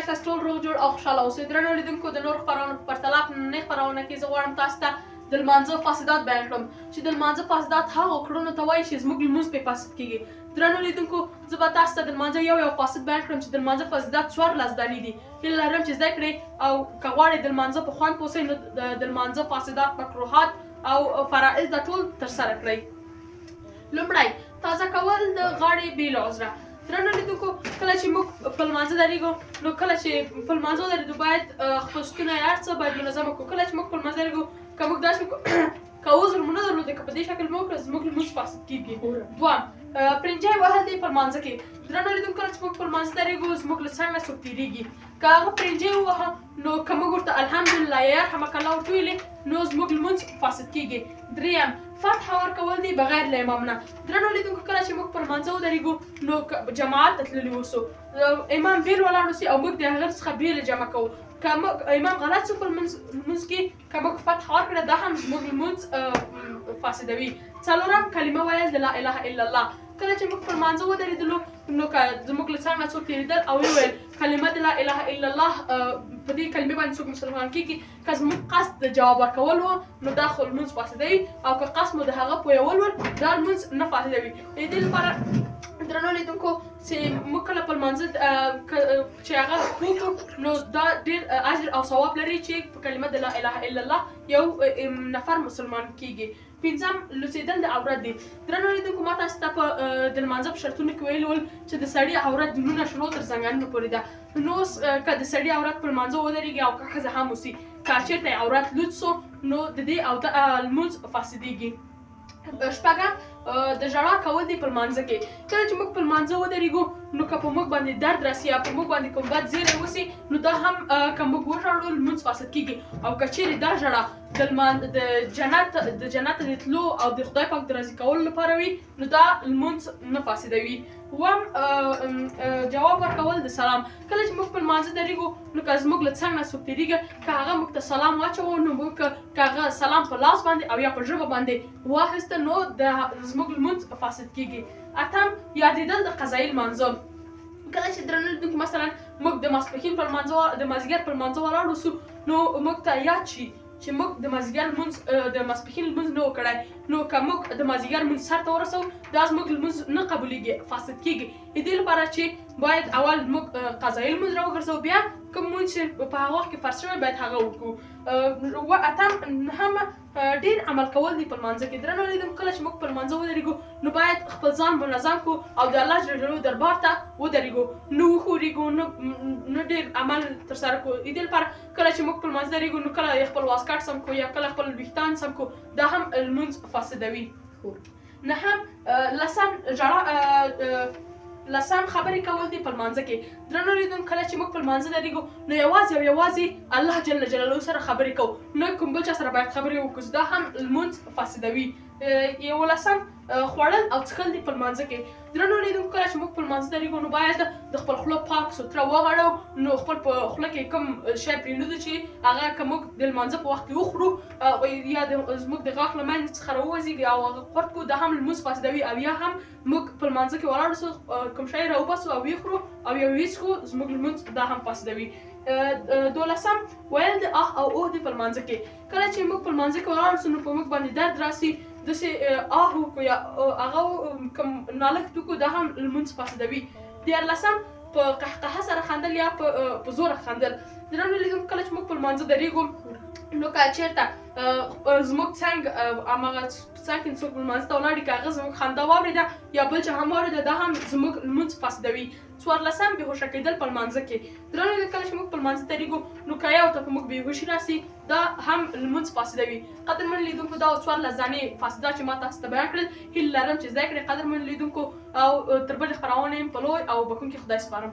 چې تاسو ټول روغ جوړ او خوشحاله اوسئ. درنو لیدونکو د نورو خپرونو په پرتله په نننۍ خپرونه کې زه غواړم تاسو ته د لمانځه فاسدات بیان کړم چې د لمانځه فاسدات هغو کړنو ته وایي چې زموږ لمونځ پرې فاسد کېږي. درنو لیدونکو زه به تاسو ته د لمانځه یو فاسد بیان کړم چې د لمانځه فاسدات 14 دانې دي. هیله لرم چې زده کړئ او که غواړئ د لمانځه په خوند پوه نو د لمانځه فاسدات مکروهات او فرائض د ټول ترسره کړئ. لومړی تازه کول د غاړې بې له عذره. درنو لیدونکو کله چې موږ په لمانځه درېږو نو کله چې په لمانځه درېږو باید خپل ستونی هر څه باید منظمه کړو. کله چې موږ په لمانځه درېږو که موږ داسې که عذر مو نه درلوده که په دې شکل مو وکړه زموږ لمونځ فاسد کېږي. دویم پرنجی وهل دی په لمانځه کې. درنو لیدونکو کله چې موږ په لمانځه درېږو زموږ له څنګ نه څوک تېرېږي که هغه پرنجی ووهه نو که موږ ورته الحمدلله یا رحمک الله ورته ویلې نو زموږ لمونځ فاسد کېږي. دریم فتحه ورکول دي بغیر له امام نه. درنو لیدونکو کله چې موږ په لمانځه ودرېږو نو جماعت ته تللي اوسو امام بېل ولاړ اوسي او موږ د هغه څخه بېله جمع کوو. که امام غلط څه په لمونځ کې که موږ فتحه ورکړه دا هم زموږ لمونځ فاسدوي. څلورم کلمه ویل د لا اله الا الله. کله چې موږ په لمانځه ودرېدلو نو که زموږ له څنګ نه څوک تېرېدل او وویل کلمه د لا اله الا الله په دې کلمې باندې څوک مسلمان کېږي که زموږ قصد د جواب ورکول و نو دا خو لمونځ فاسدوي او که قصد مو د هغه پویول ول دا لمونځ نه فاسدوي. د دې لپاره درنو لیدونکو چې موږ کله په لمانځه چې هغه وکړو نو دا ډېر اجر او ثواب لري چې په کلمه د لا اله الا الله یو نفر مسلمان کېږي. پنځم لوڅېدل د عورت دی. درنو لیدونکو ما تاسو ته په د لمانځه په شرطونو کې ویلي ول چې د سړي عورت د لونه شروع تر زنګانونو پورې ده. نو که د سړي عورت په لمانځه ودرېږي او که ښځه هم اوسي که چېرته یې عورت لوڅ سو نو د دې لمونځ فاسدېږي. شپږم د ژړا کول دي په لمانځه کې. کله چې موږ په لمانځه ودرېږو نو که په موږ باندې درد راسي یا په موږ باندې کوم بد زیری وسي نو دا هم که موږ وژاړو لمونځ فاسد کېږي. او که چیرې دا ژړا د جنت د تلو او د خدای پاک د راضي کولو لپاره وي نو دا لمونځ نه فاسدوي. اووم جواب ورکول د سلام. کله چې موږ په لمانځه درېږو نو که زموږ له څنګ نه څوک تېرېږي که هغه موږ ته سلام واچوو نو موږ که هغه سلام په لاس باندې او یا په ژبه باندې واخیسته نو زموږ لمونځ فاسد کېږي. اتم یادېدل د قضایي لمانځه. کله چې درنو لیدونکو مثلا موږ د ماسپښین په لمانځه د مازدیګر په لمانځه ولاړ اوسو نو موږ ته یاد شي چې موږ د مازدیګر لمونځ د ماسپښین لمونځ نه و کړی نو که موږ د مازدیګر لمونځ سر ته ورسوو دا زموږ لمونځ نه قبولیږي فاسد کېږي. د دې لپاره چې باید اول موږ قضایي لمونځ راوګرځوو بیا کوم لمونځ چې په هغه وخت کې فرض شوی باید هغه وکړو. اتم نهمه ډېر عمل کول دي په لمانځه کې. درنو لیدونکو کله چې موږ په لمانځه ودرېږو نو باید خپل ځان منظم کړو او د الله جل جلاله دربار ته ودرېږو نه وښورېږو نه ډېر عمل ترسره کړو. د دې لپاره کله چې موږ په لمانځه درېږو نو کله خپل واسکټ سم کړو یا کله خپل ویښتان سم کړو دا هم لمونځ فاسدوي. نهم لسم خبرې کول دي په لمانځه کې. درنو لیدونکو کله چې موږ په لمانځه درېږو نو یوازې الله جل جلاله سره خبرې کوو نه کوم بل چا سره باید خبرې وکړو دا هم لمونځ فاسدوي. 11 خوړل او څښل دي په لمانځه کې. درنو لیدونکو کله چې موږ په لمانځه درېږو نو باید د خپل خوله پاک سوتره وغواړو نو خپل په خوله کې کوم شی پرېږدو چې هغه که موږ د لمانځه په وخت کې وخورو یا زموږ د غاښ له منځ څخه راووځي او هغه قورت کړو دا هم لمونځ فاسدوي. او یا هم موږ په لمانځه کې ولاړ اوسو کوم شی راوباسو او ویې خورو او یا ویې څښو زموږ لمونځ دا هم فاسدوي. 12 ویل د او اوه دي په لمانځه کې. کله چې موږ په لمانځه کې ولاړ اوسو نو په موږ باندې درد راسي داسې وکړو یا هغه کوم نالښت وکړو دا هم لمونځ فاسدوي. 13 په قهقهه سره خندل یا په زوره خندل. درنو لیدونکو کله چې موږ په لمانځه درېږو نو که چېرته زموږ څنګ هماغه څنګ کې څوک لمانځه ته ولاړ که هغه زموږ خندا واورېده یا بل چا هم واورېده دا هم زموږ لمونځ فاسدوي. 14 بېهوشه کېدل په لمانځه کې. درنو لیدونکو کله چې موږ په لمانځه درېږو نو که یو ته په موږ بېهوشي راسي دا هم لمونځ فاسدوي. قدرمن لیدونکو دا 14 ځانې فاسدات چې ما تاسو ته بیان کړل. هیله لرم چې زده کړئ قدرمن لیدونکو او تر بلې خپرونې په لوی او بښونکي خدای سپارم.